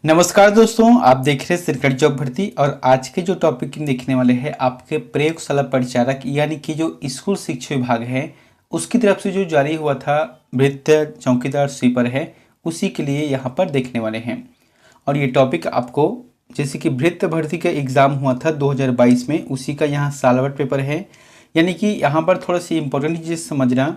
नमस्कार दोस्तों, आप देख रहे हैं सरकारी जॉब भर्ती। और आज के जो टॉपिक देखने वाले हैं आपके प्रयोगशाला परिचारक यानी कि जो स्कूल शिक्षा विभाग है उसकी तरफ से जो जारी हुआ था भृत्य चौकीदार स्वीपर है उसी के लिए यहाँ पर देखने वाले हैं। और ये टॉपिक आपको जैसे कि भृत्य भर्ती का एग्ज़ाम हुआ था 2022 में, उसी का यहाँ सालभर पेपर है। यानी कि यहाँ पर थोड़ा सी इंपॉर्टेंट चीज़ समझना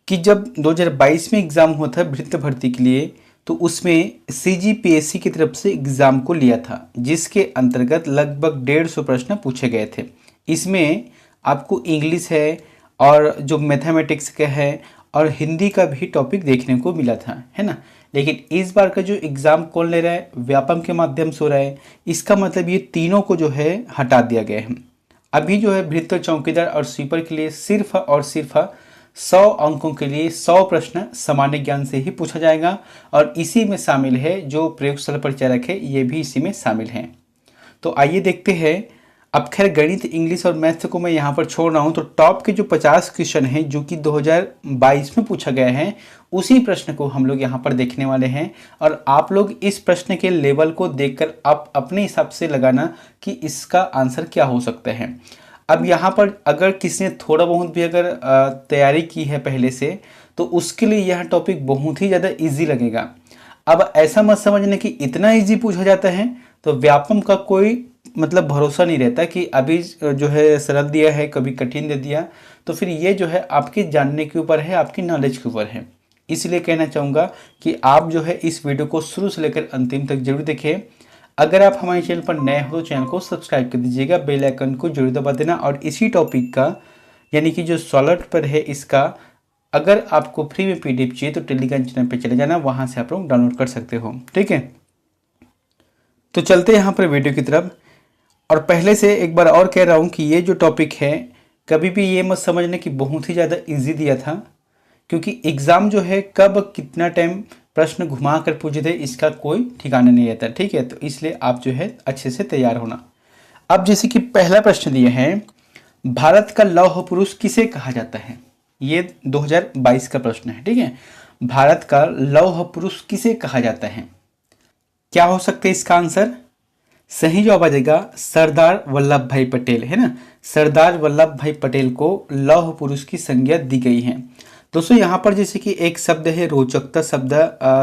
कि जब 2022 में एग्ज़ाम हुआ था भृत्य भर्ती के लिए तो उसमें सीजीपीएससी की तरफ से एग्ज़ाम को लिया था, जिसके अंतर्गत लगभग 150 प्रश्न पूछे गए थे। इसमें आपको इंग्लिश है और जो मैथमेटिक्स का है और हिंदी का भी टॉपिक देखने को मिला था, है ना। लेकिन इस बार का जो एग्ज़ाम कौन ले रहा है, व्यापम के माध्यम से हो रहा है। इसका मतलब ये तीनों को जो है हटा दिया गया है। अभी जो है भृत्य चौकीदार और स्वीपर के लिए सिर्फ और सिर्फ 100 अंकों के लिए 100 प्रश्न सामान्य ज्ञान से ही पूछा जाएगा। और इसी में शामिल है जो प्रयोगशाला परिचारक है, ये भी इसी में शामिल हैं। तो आइए देखते हैं। अब खैर गणित, इंग्लिश और मैथ्स को मैं यहाँ पर छोड़ रहा हूँ, तो टॉप के जो 50 क्वेश्चन हैं जो कि 2022 में पूछा गया है उसी प्रश्न को हम लोग यहाँ पर देखने वाले हैं। और आप लोग इस प्रश्न के लेवल को देखकर आप अपने हिसाब से लगाना कि इसका आंसर क्या हो सकता है। अब यहाँ पर अगर किसी ने थोड़ा बहुत भी अगर तैयारी की है पहले से, तो उसके लिए यह टॉपिक बहुत ही ज़्यादा इजी लगेगा। अब ऐसा मत समझना कि इतना इजी पूछा जाता है, तो व्यापम का कोई मतलब भरोसा नहीं रहता कि अभी जो है सरल दिया है कभी कठिन दे दिया। तो फिर ये जो है आपके जानने के ऊपर है, आपकी नॉलेज के ऊपर है। इसलिए कहना चाहूँगा कि आप जो है इस वीडियो को शुरू से लेकर अंतिम तक जरूर देखें। अगर आप हमारे चैनल पर नए हो तो चैनल को सब्सक्राइब कर दीजिएगा, बेल आइकन को जरूर दबा देना। और इसी टॉपिक का यानी कि जो सॉल्व पर है इसका अगर आपको फ्री में पीडीएफ चाहिए तो टेलीग्राम चैनल पर चले जाना, वहाँ से आप लोग डाउनलोड कर सकते हो। ठीक है, तो चलते हैं यहाँ पर वीडियो की तरफ। और पहले से एक बार और कह रहा हूँ कि ये जो टॉपिक है कभी भी ये मत समझना कि बहुत ही ज़्यादा ईजी दिया था, क्योंकि एग्ज़ाम जो है कब कितना टाइम प्रश्न घुमा कर पूछे थे इसका कोई ठिकाना नहीं रहता। ठीक है, तो इसलिए आप जो है अच्छे से तैयार होना। अब जैसे कि पहला प्रश्न दिया है, भारत का लौह पुरुष किसे कहा जाता है। ये 2022 का प्रश्न है। ठीक है, भारत का लौह पुरुष किसे कहा जाता है। क्या हो सकता है इसका आंसर। सही जवाब आ जाएगा सरदार वल्लभ भाई पटेल, है ना। सरदार वल्लभ भाई पटेल को लौह पुरुष की संज्ञा दी गई है। दोस्तों यहाँ पर जैसे कि एक शब्द है रोचकता शब्द,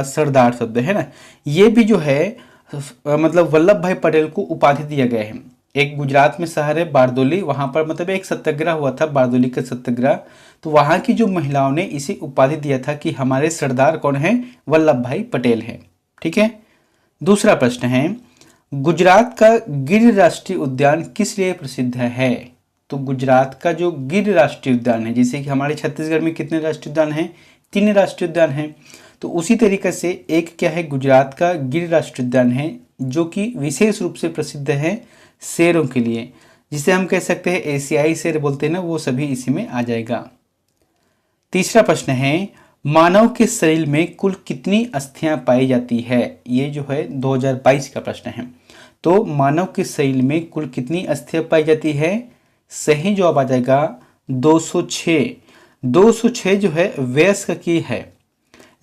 सरदार शब्द, है ना। ये भी जो है मतलब वल्लभ भाई पटेल को उपाधि दिया गया है। एक गुजरात में शहर है बारदोली, वहाँ पर मतलब एक सत्याग्रह हुआ था, बारदोली का सत्याग्रह। तो वहाँ की जो महिलाओं ने इसे उपाधि दिया था कि हमारे सरदार कौन है, वल्लभ भाई पटेल है। ठीक है, दूसरा प्रश्न है, गुजरात का गिर राष्ट्रीय उद्यान किस लिए प्रसिद्ध है। तो गुजरात का जो गिर राष्ट्रीय उद्यान है, जैसे कि हमारे छत्तीसगढ़ में कितने राष्ट्रीय उद्यान हैं, 3 राष्ट्रीय उद्यान हैं। तो उसी तरीके से एक क्या है, गुजरात का गिर राष्ट्रीय उद्यान है जो कि विशेष रूप से प्रसिद्ध है शेरों के लिए, जिसे हम कह सकते हैं एशियाई शेर बोलते हैं ना, वो सभी इसी में आ जाएगा। तीसरा प्रश्न है, मानव के शरीर में कुल कितनी अस्थियां पाई जाती है। ये जो है 2022 का प्रश्न है। तो मानव के शरीर में कुल कितनी अस्थियां पाई जाती है। सही जवाब आ जाएगा 206। 206 जो है वयस्क की है।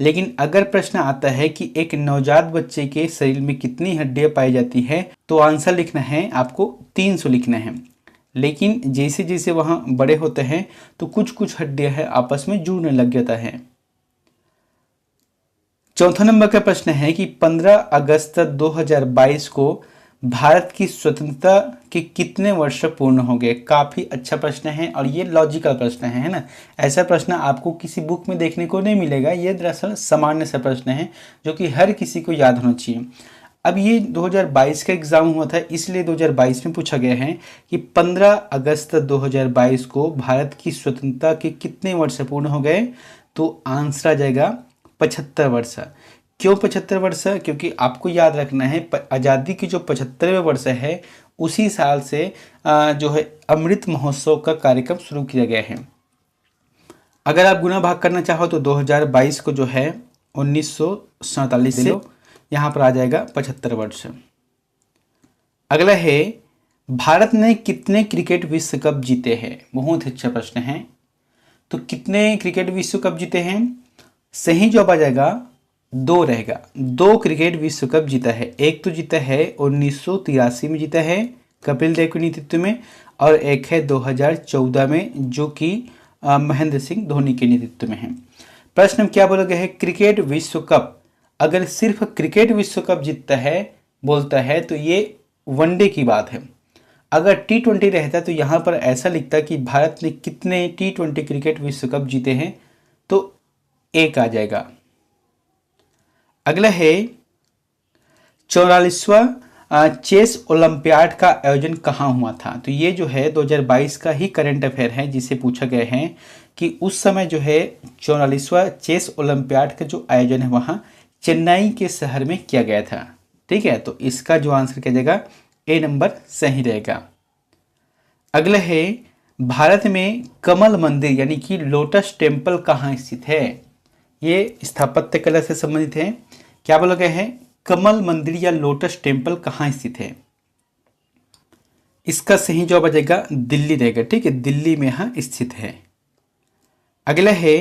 लेकिन अगर प्रश्न आता है कि एक नवजात बच्चे के शरीर में कितनी हड्डियां पाई जाती है, तो आंसर लिखना है आपको 300 लिखना है। लेकिन जैसे जैसे वहाँ बड़े होते हैं तो कुछ कुछ हड्डियां है आपस में जुड़ने लग जाता है। चौथा नंबर का प्रश्न है कि 15 अगस्त 2022 को भारत की स्वतंत्रता के कितने वर्ष पूर्ण हो गए। काफ़ी अच्छा प्रश्न है और ये लॉजिकल प्रश्न है ना। ऐसा प्रश्न आपको किसी बुक में देखने को नहीं मिलेगा। ये दरअसल सामान्य सा प्रश्न है जो कि हर किसी को याद होना चाहिए। अब ये 2022 का एग्ज़ाम हुआ था, इसलिए 2022 में पूछा गया है कि 15 अगस्त 2022 को भारत की स्वतंत्रता के कितने वर्ष पूर्ण हो गए। तो आंसर आ जाएगा 75 वर्ष। क्यों 75 वर्ष? क्योंकि आपको याद रखना है आज़ादी की जो 75वें वर्ष है उसी साल से जो है अमृत महोत्सव का कार्यक्रम शुरू किया गया है। अगर आप गुना भाग करना चाहो तो 2022 को जो है 1947 से यहाँ पर आ जाएगा 75 वर्ष। अगला है, भारत ने कितने क्रिकेट विश्व कप जीते हैं। बहुत अच्छा प्रश्न है। तो कितने क्रिकेट विश्व कप जीते हैं। सही जवाब आ जाएगा दो रहेगा। दो क्रिकेट विश्व कप जीता है, एक तो जीता है 1983 में जीता है कपिल देव के नेतृत्व में, और एक है 2014 में जो कि महेंद्र सिंह धोनी के नेतृत्व में है। प्रश्न में क्या बोला गया है, क्रिकेट विश्व कप, अगर सिर्फ क्रिकेट विश्व कप जीतता है बोलता है तो ये वनडे की बात है। अगर T20 रहता तो यहाँ पर ऐसा लिखता कि भारत ने कितने T20 क्रिकेट विश्व कप जीते हैं, तो एक आ जाएगा। अगला है 44वां चेस ओलंपियाड का आयोजन कहाँ हुआ था। तो ये जो है 2022 का ही करंट अफेयर है, जिसे पूछा गया है कि उस समय जो है 44वां चेस ओलंपियाड का जो आयोजन है वहाँ चेन्नई के शहर में किया गया था। ठीक है, तो इसका जो आंसर क्या जाएगा, ए नंबर सही रहेगा। अगला है भारत में कमल मंदिर यानी कि लोटस टेम्पल कहाँ स्थित है। ये स्थापत्य कला से संबंधित है। क्या बोला गया है, कमल मंदिर या लोटस टेम्पल कहाँ स्थित है। इसका सही जवाब आ जाएगा दिल्ली रहेगा। ठीक है, दिल्ली में यहाँ स्थित है। अगला है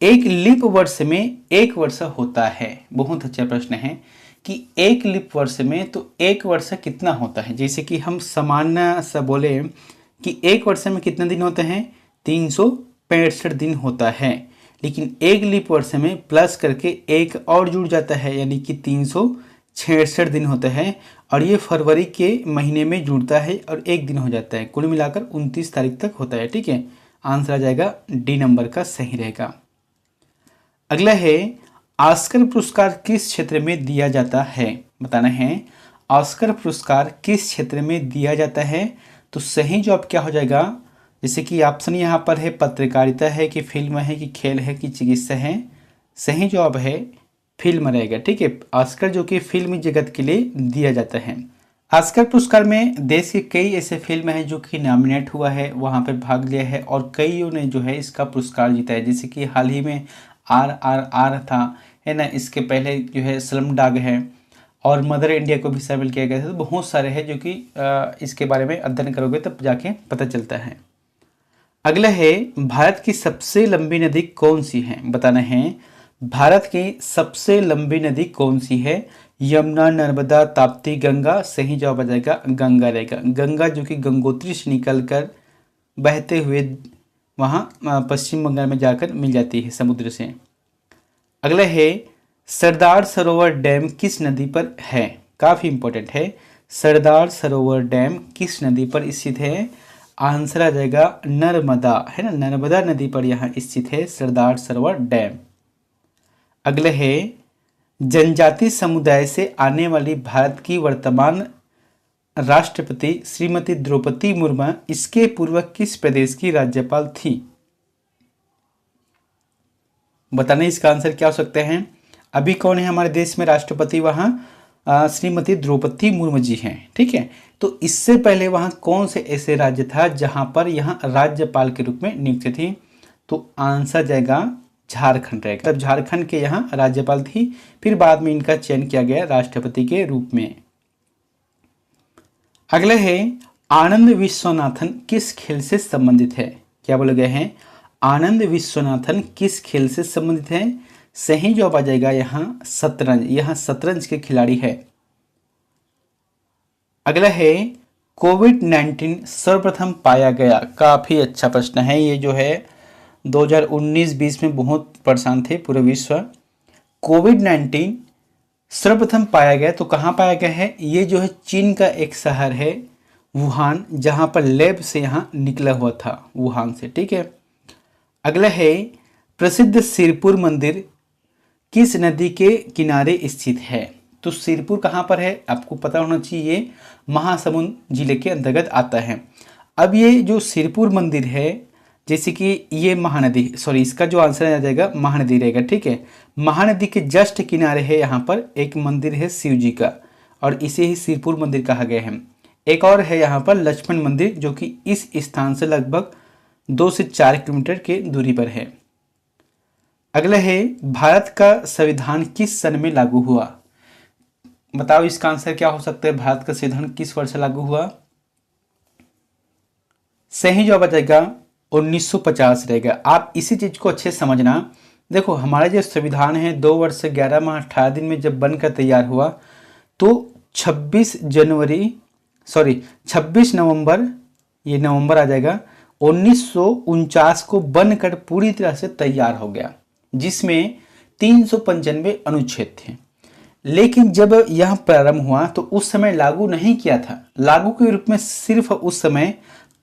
एक लीप वर्ष में एक वर्ष होता है। बहुत अच्छा प्रश्न है कि एक लीप वर्ष में तो एक वर्ष कितना होता है। जैसे कि हम सामान्य सा बोले कि एक वर्ष में कितने दिन होते हैं, 365 दिन होता है, लेकिन एक लीप वर्ष में प्लस करके एक और जुड़ जाता है यानी कि 366 दिन होता है, और ये फरवरी के महीने में जुड़ता है और एक दिन हो जाता है। कुल मिलाकर 29 तारीख तक होता है। ठीक है, आंसर आ जाएगा डी नंबर का सही रहेगा। अगला है ऑस्कर पुरस्कार किस क्षेत्र में दिया जाता है, बताना है। ऑस्कर पुरस्कार किस क्षेत्र में दिया जाता है, तो सही जवाब क्या हो जाएगा, जैसे कि ऑप्शन यहाँ पर है पत्रकारिता है कि फिल्म है कि खेल है कि चिकित्सा है। सही जवाब है फिल्म रहेगा। ठीक है, ऑस्कर जो कि फिल्म जगत के लिए दिया जाता है। ऑस्कर पुरस्कार में देश के कई ऐसे फिल्म हैं जो कि नॉमिनेट हुआ है, वहाँ पर भाग लिया है, और कईयों ने जो है इसका पुरस्कार जीता है। जैसे कि हाल ही में RRR था, है ना, इसके पहले जो है स्लमडॉग है, और मदर इंडिया को भी शामिल किया गया था। तो बहुत सारे हैं जो कि इसके बारे में अध्ययन करोगे तब जाके पता चलता है। अगला है भारत की सबसे लंबी नदी कौन सी है, बताना है। भारत की सबसे लंबी नदी कौन सी है, यमुना, नर्मदा, ताप्ती, गंगा। सही जवाब आ जाएगा गंगा रहेगा। गंगा जो कि गंगोत्री से निकलकर बहते हुए वहाँ पश्चिम बंगाल में जाकर मिल जाती है समुद्र से। अगला है सरदार सरोवर डैम किस नदी पर है, काफ़ी इंपॉर्टेंट है। सरदार सरोवर डैम किस नदी पर स्थित है, आंसर आ जाएगा नर्मदा, है ना, नर्मदा नदी पर यहाँ स्थित है सरदार सरोवर डैम। अगला है जनजाति समुदाय से आने वाली भारत की वर्तमान राष्ट्रपति श्रीमती द्रौपदी मुर्मू इसके पूर्व किस प्रदेश की राज्यपाल थी, बताने इसका आंसर क्या हो सकते हैं। अभी कौन है हमारे देश में राष्ट्रपति, वहाँ श्रीमती द्रौपदी मुर्मू जी हैं। ठीक है, तो इससे पहले वहाँ कौन से ऐसे राज्य था जहाँ पर यहाँ राज्यपाल के रूप में नियुक्त थी, तो आंसर जाएगा झारखंड रहेगा। तब झारखंड के यहाँ राज्यपाल थी, फिर बाद में इनका चयन किया गया राष्ट्रपति के रूप में। अगला है आनंद विश्वनाथन किस खेल से संबंधित है, क्या बोला गया है, आनंद विश्वनाथन किस खेल से संबंधित है। सही जवाब आ जाएगा यहाँ शतरंज, यहाँ शतरंज के खिलाड़ी है। अगला है कोविड-19 सर्वप्रथम पाया गया, काफी अच्छा प्रश्न है। ये जो है 2019-20 में बहुत परेशान थे पूरे विश्व। कोविड-19 सर्वप्रथम पाया गया तो कहाँ पाया गया है, ये जो है चीन का एक शहर है वुहान, जहाँ पर लैब से यहाँ निकला हुआ था वुहान से। ठीक है, अगला है प्रसिद्ध सिरपुर मंदिर किस नदी के किनारे स्थित है। तो सिरपुर कहाँ पर है, आपको पता होना चाहिए, महासमुंद जिले के अंतर्गत आता है। अब ये जो सिरपुर मंदिर है, जैसे कि ये महानदी, सॉरी इसका जो आंसर आ जाएगा महानदी रहेगा। ठीक है, महानदी के जस्ट किनारे है यहाँ पर एक मंदिर है शिव जी का, और इसे ही सिरपुर मंदिर कहा गया है। एक और है यहाँ पर लक्ष्मण मंदिर जो कि इस स्थान से लगभग 2 से 4 किलोमीटर के दूरी पर है। अगला है भारत का संविधान किस सन में लागू हुआ, बताओ इसका आंसर क्या हो सकता है। भारत का संविधान किस वर्ष लागू हुआ, सही जवाब आ जाएगा 1950 रहेगा। आप इसी चीज को अच्छे से समझना देखो हमारा जो संविधान है 2 वर्ष से 11 माह 18 दिन में जब बनकर तैयार हुआ तो 26 नवंबर, ये नवंबर आ जाएगा, 1949 को बनकर पूरी तरह से तैयार हो गया, जिसमें 395 अनुच्छेद थे। लेकिन जब यह प्रारंभ हुआ तो उस समय लागू नहीं किया था। लागू के रूप में सिर्फ उस समय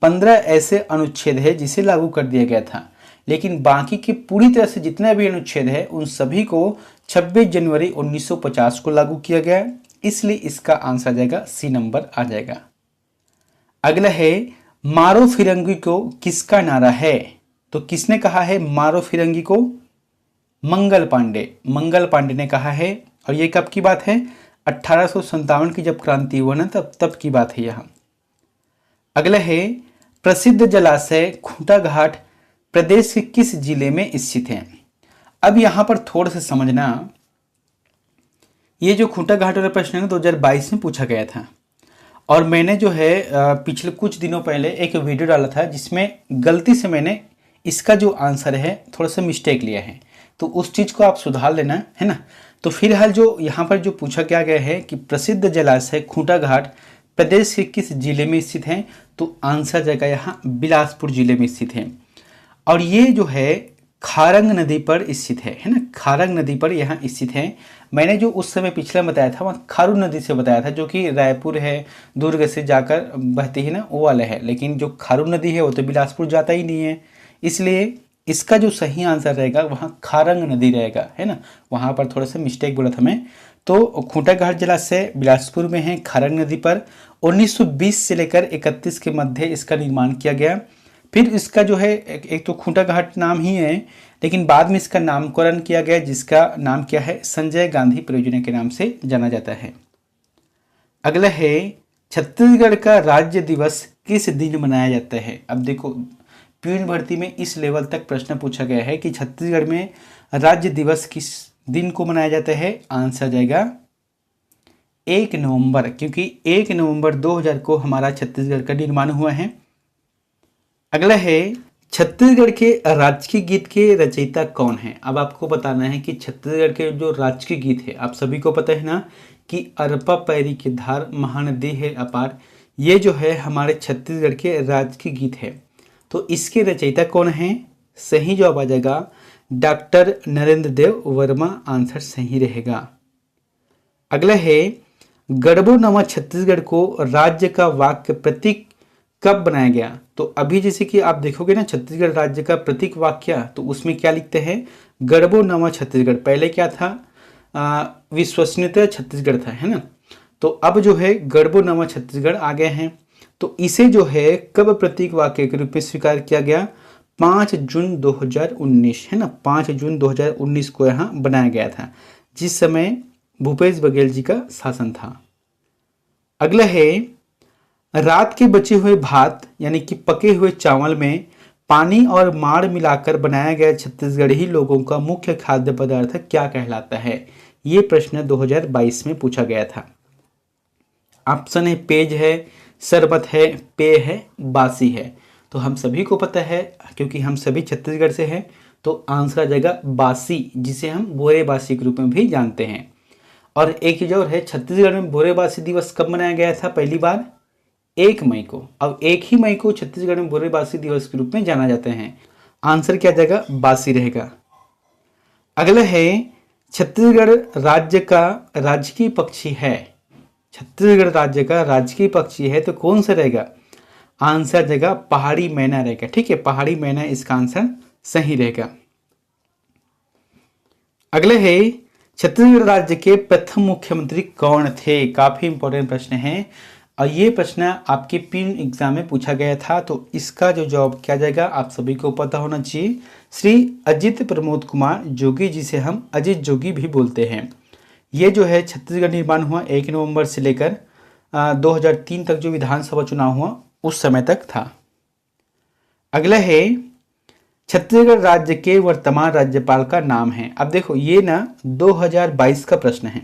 15 ऐसे अनुच्छेद है जिसे लागू कर दिया गया था, लेकिन बाकी के पूरी तरह से जितने भी अनुच्छेद है उन सभी को 26 जनवरी 1950 को लागू किया गया। इसलिए इसका आंसर आ जाएगा सी नंबर आ जाएगा। अगला है मारो फिरंगी को किसका नारा है? तो किसने कहा है मारो फिरंगी को? मंगल पांडे ने कहा है। और ये कब की बात है? 1857 की जब क्रांति हुआ ना तब की बात है यहाँ। अगला है प्रसिद्ध जलाशय खूंटा घाट प्रदेश के किस जिले में स्थित है? अब यहाँ पर थोड़ा सा समझना, ये जो खूंटा घाट वाला प्रश्न है 2022 में पूछा गया था, और मैंने जो है पिछले कुछ दिनों पहले एक वीडियो डाला था जिसमें गलती से मैंने इसका जो आंसर है थोड़ा सा मिस्टेक लिया है, तो उस चीज़ को आप सुधार लेना है ना। तो फिलहाल जो यहाँ पर जो पूछा गया है कि प्रसिद्ध जलाशय खूंटा घाट प्रदेश के किस जिले में स्थित है, तो आंसर जगह यहाँ बिलासपुर जिले में स्थित है। और ये जो है खारंग नदी पर स्थित है ना, खारंग नदी पर यहाँ स्थित है। मैंने जो उस समय पिछला बताया था वहाँ खारू नदी से बताया था, जो कि रायपुर है, दुर्ग से जाकर बहती है ना, वो वाला है। लेकिन जो खारू नदी है वो तो बिलासपुर जाता ही नहीं है, इसलिए इसका जो सही आंसर रहेगा वहाँ खारंग नदी रहेगा, है ना। वहाँ पर थोड़ा सा मिस्टेक बोला था मैं। तो खूंटा घाट जलाशय बिलासपुर में है, खारंग नदी पर। 1920 से लेकर 31 के मध्य इसका निर्माण किया गया। फिर इसका जो है एक तो खूंटा घाट नाम ही है, लेकिन बाद में इसका नामकरण किया गया, जिसका नाम क्या है? संजय गांधी परियोजना के नाम से जाना जाता है। अगला है छत्तीसगढ़ का राज्य दिवस किस दिन मनाया जाता है? अब देखो पीएन भर्ती में इस लेवल तक प्रश्न पूछा गया है कि छत्तीसगढ़ में राज्य दिवस किस दिन को मनाया जाता है। आंसर जाएगा 1 नवंबर, क्योंकि 1 नवंबर 2000 को हमारा छत्तीसगढ़ का निर्माण हुआ है। अगला है छत्तीसगढ़ के राजकीय गीत के रचयिता कौन है? अब आपको बताना है कि छत्तीसगढ़ के जो राजकीय गीत है, आप सभी को पता है ना कि अरपा पैरी की धार महानदी है अपार, ये जो है हमारे छत्तीसगढ़ के राजकीय गीत है। तो इसके रचयिता कौन है? सही जवाब आ जाएगा डॉक्टर नरेंद्र देव वर्मा, आंसर सही रहेगा। अगला है गढ़बो नवा छत्तीसगढ़ को राज्य का वाक्य प्रतीक कब बनाया गया? तो अभी जैसे कि आप देखोगे ना छत्तीसगढ़ राज्य का प्रतीक वाक्य, तो उसमें क्या लिखते हैं? गढ़बो नवा छत्तीसगढ़। पहले क्या था? विश्वसनीयता छत्तीसगढ़ था, है ना। तो अब जो है गढ़बो नवा छत्तीसगढ़ आ गए हैं। तो इसे जो है कब प्रतीक वाक्य के रूप में स्वीकार किया गया? 5 जून 2019, है ना। 5 जून 2019 को यहाँ बनाया गया था, जिस समय भूपेश बघेल जी का शासन था। अगला है रात के बचे हुए भात यानी कि पके हुए चावल में पानी और माड़ मिलाकर बनाया गया छत्तीसगढ़ी लोगों का मुख्य खाद्य पदार्थ क्या कहलाता है? ये प्रश्न 2022 में पूछा गया था। ऑप्शन है पेज है, शरबत है, पेय है, बासी है। तो हम सभी को पता है क्योंकि हम सभी छत्तीसगढ़ से हैं, तो आंसर आ जाएगा बासी, जिसे हम बोरेबासी के रूप में भी जानते हैं। और एक चीज और है, छत्तीसगढ़ में बोरेबासी दिवस कब मनाया गया था? पहली बार 1 मई को। अब 1 ही मई को छत्तीसगढ़ में बोरेबासी दिवस के रूप में जाना जाते हैं। आंसर क्या जाएगा? बासी रहेगा। अगला है छत्तीसगढ़ राज्य का राजकीय पक्षी है। छत्तीसगढ़ राज्य का राजकीय पक्षी है तो कौन सा रहेगा? आंसर देगा पहाड़ी मैना रहेगा। ठीक है, पहाड़ी मैना इसका आंसर सही रहेगा। अगले है छत्तीसगढ़ राज्य के प्रथम मुख्यमंत्री कौन थे? काफी इंपॉर्टेंट प्रश्न है और ये प्रश्न आपके पीएन एग्जाम में पूछा गया था। तो इसका जो जवाब क्या जाएगा आप सभी को पता होना चाहिए। श्री अजित प्रमोद कुमार जोगी, जिसे हम अजित जोगी भी बोलते हैं। ये जो है छत्तीसगढ़ निर्माण हुआ 1 नवंबर से लेकर 2003 तक जो विधानसभा चुनाव हुआ उस समय तक था। अगला है छत्तीसगढ़ राज्य के वर्तमान राज्यपाल का नाम है। अब देखो ये ना 2022 का प्रश्न है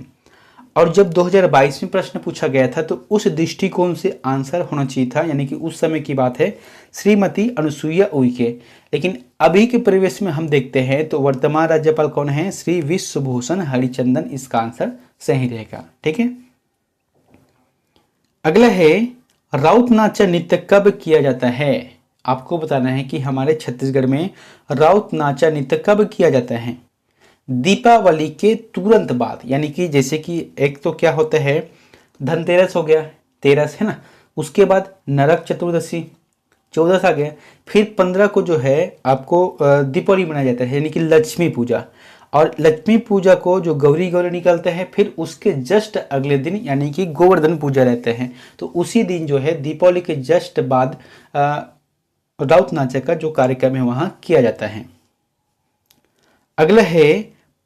और जब 2022 में प्रश्न पूछा गया था तो उस दृष्टिकोण से आंसर होना चाहिए था, यानी कि उस समय की बात है, श्रीमती अनुसुईया उइके। लेकिन अभी के परिवेश में हम देखते हैं तो वर्तमान राज्यपाल कौन है, श्री विश्वभूषण हरिचंदन, इसका आंसर सही रहेगा। ठीक है, अगला है राउत नाचा नृत्य कब किया जाता है। आपको बताना है कि हमारे छत्तीसगढ़ में राउत नाचा नृत्य कब किया जाता है। दीपावली के तुरंत बाद, यानी कि जैसे कि एक तो क्या होता है, धनतेरस हो गया, तेरस है ना, उसके बाद नरक चतुर्दशी, 14 आ गया, फिर 15 को जो है आपको दीपावली मनाया जाता है, यानी कि लक्ष्मी पूजा। और लक्ष्मी पूजा को जो गौरी गौरी निकलते हैं, फिर उसके जस्ट अगले दिन यानी कि गोवर्धन पूजा रहते हैं। तो उसी दिन जो है दीपावली के जस्ट बाद राउत नाचा का जो कार्यक्रम है वहाँ किया जाता है। अगला है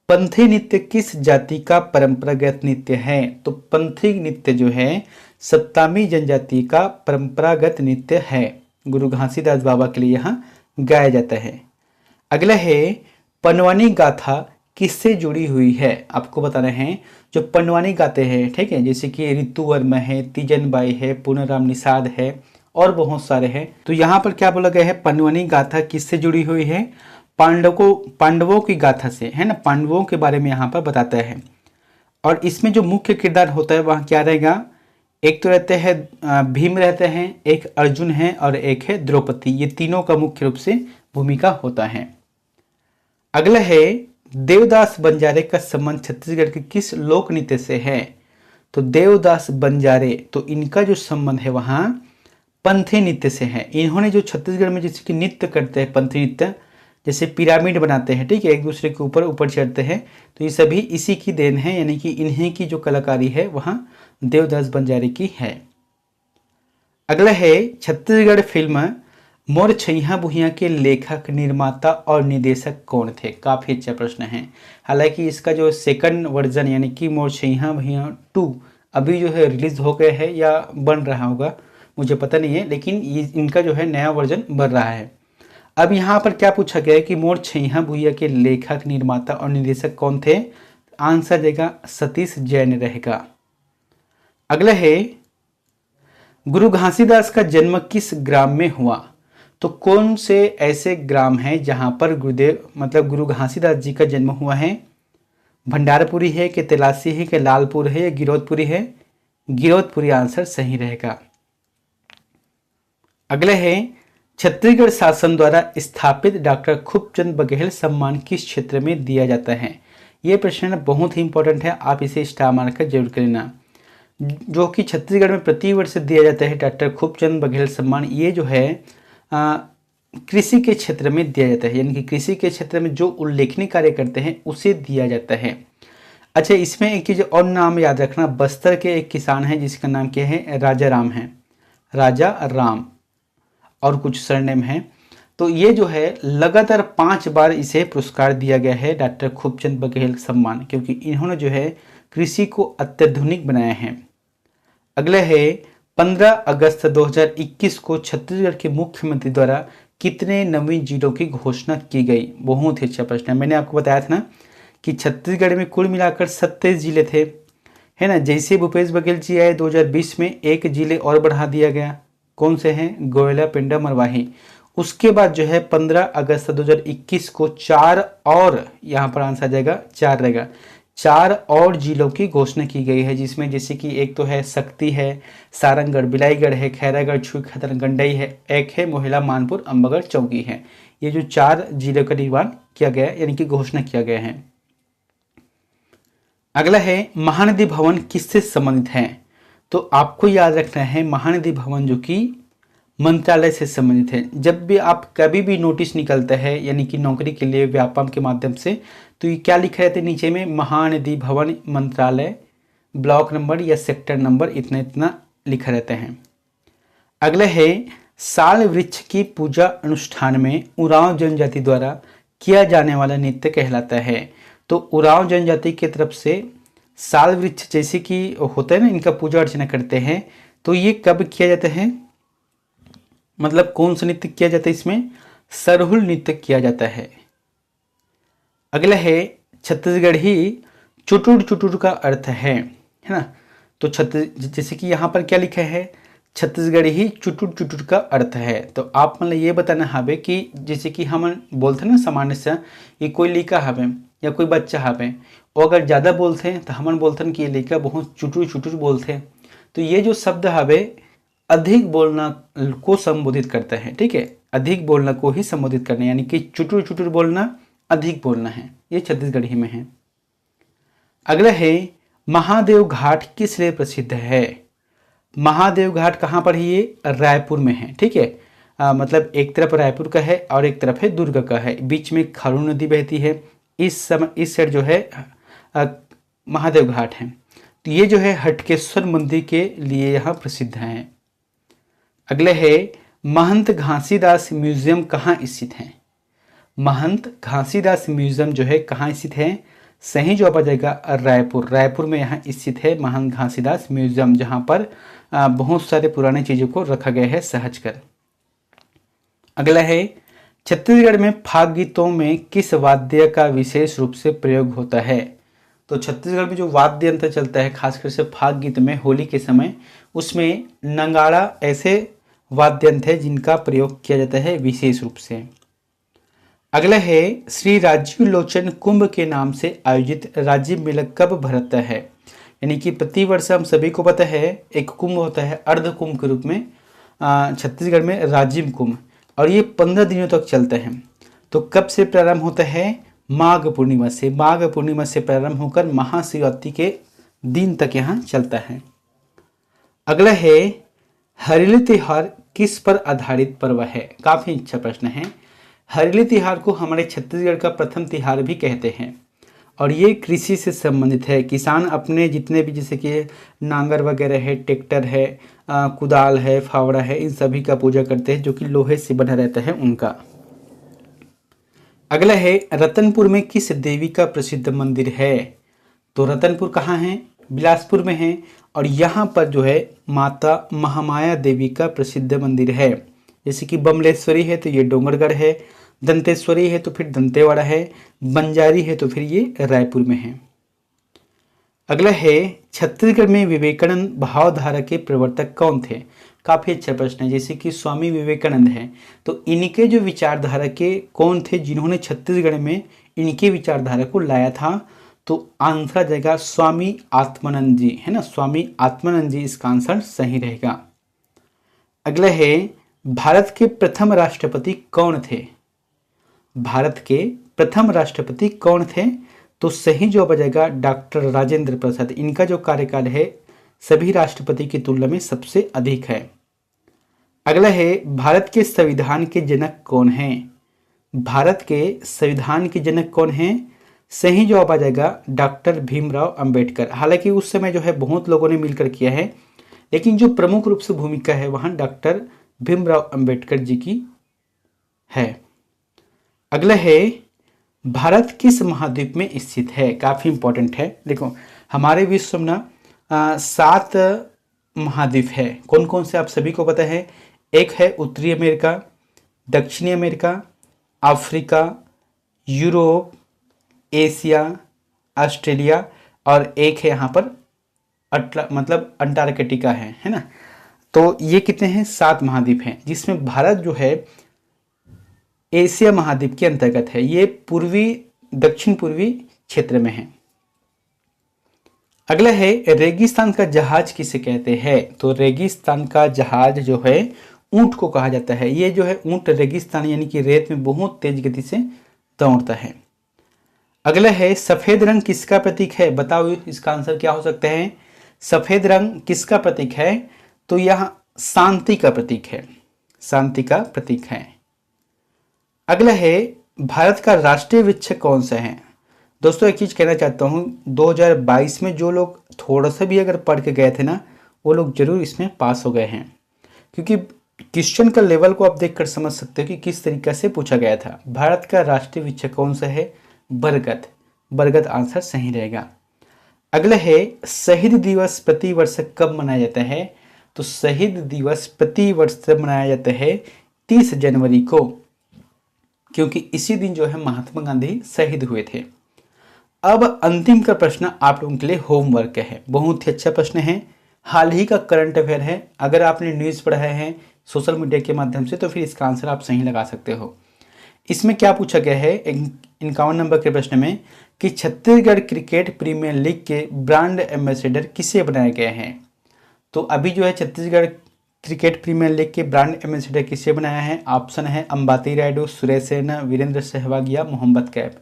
पंथी नृत्य किस जाति का परंपरागत नृत्य है। तो पंथी नृत्य जो है सप्तामी जनजाति का परंपरागत नृत्य है, गुरु घासीदास बाबा के लिए यहाँ गाया जाता है। अगला है पंडवानी गाथा किससे जुड़ी हुई है। आपको बताना है जो पंडवानी गाते हैं, ठीक है, जैसे कि ऋतु वर्मा है, तीजन बाई है, पूनराम निषाद है और बहुत सारे हैं। तो यहाँ पर क्या बोला गया है, पंडवानी गाथा किससे जुड़ी हुई है, पांडवों की गाथा से, है ना, पांडवों के बारे में यहाँ पर बताता है। और इसमें जो मुख्य किरदार होता है वह क्या रहेगा, एक तो रहते हैं भीम रहते हैं, एक अर्जुन है और एक है द्रौपदी, ये तीनों का मुख्य रूप से भूमिका होता है। अगला है देवदास बंजारे का संबंध छत्तीसगढ़ के किस लोक नृत्य से है। तो देवदास बंजारे, तो इनका जो संबंध है वहाँ पंथी नृत्य से है। इन्होंने जो छत्तीसगढ़ में जैसे कि नृत्य करते हैं, पंथी नृत्य, जैसे पिरामिड बनाते हैं, ठीक है, एक दूसरे के ऊपर ऊपर चढ़ते हैं, तो ये सभी इसी की देन है, यानी कि इन्हीं की जो कलाकारी है वहाँ देवदास बंजारे की है। अगला है छत्तीसगढ़ फिल्म मोर छैया बुहिया के लेखक, निर्माता और निर्देशक कौन थे। काफ़ी अच्छा प्रश्न है। हालांकि इसका जो सेकंड वर्जन यानी कि मोर छैया बुहिया 2 अभी जो है रिलीज हो गया है या बन रहा होगा, मुझे पता नहीं है, लेकिन ये इनका जो है नया वर्जन बन रहा है। अब यहाँ पर क्या पूछा गया है कि मोर छैया बुहिया के लेखक, निर्माता और निर्देशक कौन थे। आंसर देगा सतीश जैन रहेगा। अगला है गुरु घासीदास का जन्म किस ग्राम में हुआ। तो कौन से ऐसे ग्राम हैं जहां पर गुरु घासीदास जी का जन्म हुआ है। भंडारपुरी है कि तेलासी है कि लालपुर है या गिरौदपुरी है। गिरौदपुरी आंसर सही रहेगा। अगला है छत्तीसगढ़ शासन द्वारा स्थापित डॉक्टर खूबचंद बघेल सम्मान किस क्षेत्र में दिया जाता है। ये प्रश्न बहुत ही इंपॉर्टेंट है, आप इसे स्टार मार्कर जरूर कर लेना। जो कि छत्तीसगढ़ में प्रतिवर्ष दिया जाता है डॉक्टर खूबचंद बघेल सम्मान, ये जो है कृषि के क्षेत्र में दिया जाता है, यानी कि कृषि के क्षेत्र में जो उल्लेखनीय कार्य करते हैं उसे दिया जाता है। अच्छा, इसमें एक चीज़ और नाम याद रखना, बस्तर के एक किसान हैं जिसका नाम क्या है, राजा राम है, राजा राम, और कुछ सरनेम है। तो ये जो है लगातार 5 बार इसे पुरस्कार दिया गया है डॉक्टर खूबचंद बघेल सम्मान, क्योंकि इन्होंने जो है कृषि को अत्याधुनिक बनाया है। अगला है 15 अगस्त 2021 को छत्तीसगढ़ के मुख्यमंत्री द्वारा कितने नवीन जिलों की घोषणा की गई। बहुत ही अच्छा प्रश्न है। मैंने आपको बताया था ना कि छत्तीसगढ़ में कुल मिलाकर 27 जिले थे, है ना। जैसे भूपेश बघेल जी आए 2020 में एक जिले और बढ़ा दिया गया, कौन से हैं, गोयला, पिंडा, मरवाही। उसके बाद जो है 15 अगस्त 2021 को 4 और, यहाँ पर आंसर आ जाएगा 4 रहेगा, 4 और जिलों की घोषणा की गई है, जिसमें जैसे कि एक तो है शक्ति है, सारंगढ़, बिलाईगढ़ है, खैरागढ़, छुईखतन, गंडई है, एक है मोहिला, मानपुर, अम्बागढ़, चौकी है। ये जो 4 जिलों का निर्माण किया गया है, यानी कि घोषणा किया गया है। अगला है महानदी भवन किससे संबंधित है। तो आपको याद रखना है महानदी भवन जो कि मंत्रालय से संबंधित है। जब भी आप कभी भी नोटिस निकलता है यानी कि नौकरी के लिए व्यापम के माध्यम से, तो ये क्या लिखा रहता है नीचे में, महानदी भवन मंत्रालय, ब्लॉक नंबर या सेक्टर नंबर, इतना इतना लिखा रहता है। अगला है साल वृक्ष की पूजा अनुष्ठान में उरांव जनजाति द्वारा किया जाने वाला नृत्य कहलाता है। तो उरांव जनजाति की तरफ से साल वृक्ष जैसे कि होता है ना, इनका पूजा अर्चना करते हैं। तो ये कब किया जाता है, मतलब कौन सा नृत्य किया जाता है, इसमें सरहुल नृत्य किया जाता है। अगला है छत्तीसगढ़ी चुटुर, चुटुर का अर्थ है। है ना। तो जैसे कि यहाँ पर क्या लिखा है, छत्तीसगढ़ी ही चुटुर चुटुर का अर्थ है। तो आप मतलब ये बताना हवे कि जैसे कि हम बोलते ना सामान्य से कि कोई लड़का हवे या कोई बच्चा हवे, वो अगर ज़्यादा बोलते हैं तो हमन बोलते कि ये लड़का बहुत चुटुर चुटुर बोलते हैं। तो ये जो शब्द हवे अधिक बोलना को संबोधित करता है, ठीक है, अधिक बोलना को ही संबोधित करना, यानी कि चुटुर चुटुर बोलना, अधिक बोलना है, ये छत्तीसगढ़ी में है। अगला है महादेव घाट किस लिए प्रसिद्ध है। महादेव घाट कहाँ पर है, ये रायपुर में है, ठीक है। मतलब एक तरफ रायपुर का है और एक तरफ है दुर्ग का है, बीच में खारून नदी बहती है। इस साइड जो है महादेव घाट है। तो ये जो है हटकेश्वर मंदिर के लिए यहाँ प्रसिद्ध है। अगले है महंत घासीदास म्यूजियम कहाँ स्थित है। महंत घासीदास म्यूजियम जो है कहाँ स्थित है, सही जवाब आ जाएगा रायपुर में यहाँ स्थित है महंत घासीदास म्यूजियम, जहाँ पर बहुत सारे पुराने चीज़ों को रखा गया है सहज कर। अगला है छत्तीसगढ़ में फाग गीतों में किस वाद्य का विशेष रूप से प्रयोग होता है। तो छत्तीसगढ़ में जो वाद्य यंत्र चलता है खासकर से फाग गीत में होली के समय, उसमें नगाड़ा ऐसे वाद्य यंत्र है जिनका प्रयोग किया जाता है विशेष रूप से। अगला है श्री राजीव लोचन कुंभ के नाम से आयोजित राजीव मेला कब भरता है। यानी कि प्रतिवर्ष हम सभी को पता है एक कुंभ होता है अर्ध कुंभ के रूप में छत्तीसगढ़ में राजीव कुंभ, और ये 15 दिनों तक चलता है। तो कब से प्रारंभ होता है, माघ पूर्णिमा से। माघ पूर्णिमा से प्रारंभ होकर महाशिवरात्रि के दिन तक यहाँ चलता है। अगला है हरेली त्योहार किस पर आधारित पर्व है। काफी अच्छा प्रश्न है। हरेली त्योहार को हमारे छत्तीसगढ़ का प्रथम त्योहार भी कहते हैं, और ये कृषि से संबंधित है। किसान अपने जितने भी जैसे कि नांगर वगैरह है, ट्रैक्टर है, कुदाल है, फावड़ा है, इन सभी का पूजा करते हैं जो कि लोहे से बना रहता है उनका। अगला है रतनपुर में किस देवी का प्रसिद्ध मंदिर है। तो रतनपुर कहाँ है, बिलासपुर में है, और यहाँ पर जो है माता महामाया देवी का प्रसिद्ध मंदिर है। जैसे कि बमलेश्वरी है तो ये डोंगरगढ़ है, दंतेश्वरी है तो फिर दंतेवाड़ा है, बंजारी है तो फिर ये रायपुर में है। अगला है छत्तीसगढ़ में विवेकानंद भावधारा के प्रवर्तक कौन थे। काफी अच्छा प्रश्न है। जैसे कि स्वामी विवेकानंद हैं, तो इनके जो विचारधारा के कौन थे जिन्होंने छत्तीसगढ़ में इनके विचारधारा को लाया था। तो आंसर आ जाएगा स्वामी आत्मानंद जी, है ना, स्वामी आत्मानंद जी इसका आंसर सही रहेगा। अगला है भारत के प्रथम राष्ट्रपति कौन थे। भारत के प्रथम राष्ट्रपति कौन थे। तो सही जवाब आ जाएगा डॉक्टर राजेंद्र प्रसाद। इनका जो कार्यकाल है सभी राष्ट्रपति की तुलना में सबसे अधिक है। अगला है भारत के संविधान के जनक कौन हैं। भारत के संविधान के जनक कौन हैं, सही जवाब आ जाएगा डॉक्टर भीमराव अंबेडकर। हालांकि उस समय जो है बहुत लोगों ने मिलकर किया है, लेकिन जो प्रमुख रूप से भूमिका है वहां डॉक्टर भीमराव अंबेडकर जी की है। अगला है भारत किस महाद्वीप में स्थित है। काफी इंपॉर्टेंट है। देखो हमारे विश्व में ना 7 महाद्वीप है। कौन कौन से आप सभी को पता है। एक है उत्तरी अमेरिका, दक्षिणी America, Africa, Europe, Asia, Australia, और एक है यहाँ पर मतलब अंटार्कटिका है ना। तो ये कितने हैं, 7 महाद्वीप हैं, जिसमें भारत जो है एशिया महाद्वीप के अंतर्गत है। ये पूर्वी दक्षिण पूर्वी क्षेत्र में है। अगला है रेगिस्तान का जहाज किसे कहते हैं। तो रेगिस्तान का जहाज जो है ऊंट को कहा जाता है। ये जो है ऊंट रेगिस्तान यानी कि रेत में बहुत तेज गति से दौड़ता है। अगला है सफेद रंग किसका प्रतीक है। बताओ इसका आंसर क्या हो सकता है। सफेद रंग किसका प्रतीक है। तो यह शांति का प्रतीक है, शांति का प्रतीक है। अगला है भारत का राष्ट्रीय वृक्ष कौन सा है। दोस्तों एक चीज कहना चाहता हूँ, 2022 में जो लोग थोड़ा सा भी अगर पढ़ के गए थे ना, वो लोग जरूर इसमें पास हो गए हैं, क्योंकि क्वेश्चन का लेवल को आप देखकर समझ सकते हो कि किस तरीके से पूछा गया था। भारत का राष्ट्रीय वृक्ष कौन सा है, बरगद। बरगद आंसर सही रहेगा। अगला है शहीद दिवस प्रति वर्ष कब मनाया जाता है। तो शहीद दिवस प्रति वर्ष मनाया जाता है 30 जनवरी को, क्योंकि इसी दिन जो है महात्मा गांधी शहीद हुए थे। अब अंतिम का प्रश्न आप लोगों के लिए होमवर्क है, बहुत ही अच्छा प्रश्न है, हाल ही का करंट अफेयर है। अगर आपने न्यूज़ पढ़ा है सोशल मीडिया के माध्यम से तो फिर इसका आंसर आप सही लगा सकते हो। इसमें क्या पूछा गया है 51 नंबर के प्रश्न में कि छत्तीसगढ़ क्रिकेट प्रीमियर लीग के ब्रांड एम्बेसडर किसे बनाए गए हैं। तो अभी जो है छत्तीसगढ़ क्रिकेट प्रीमियर लीग के ब्रांड एम्बेसडर किसे बनाया है। ऑप्शन है अंबाती रायडू, सुरेश रैना, वीरेंद्र सहवाग या मोहम्मद कैफ।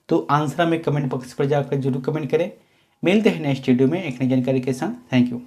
तो आंसर हमें कमेंट बॉक्स पर जाकर जरूर कमेंट करें। मिलते हैं नेक्स्ट वीडियो में एक नई जानकारी के साथ। Thank you.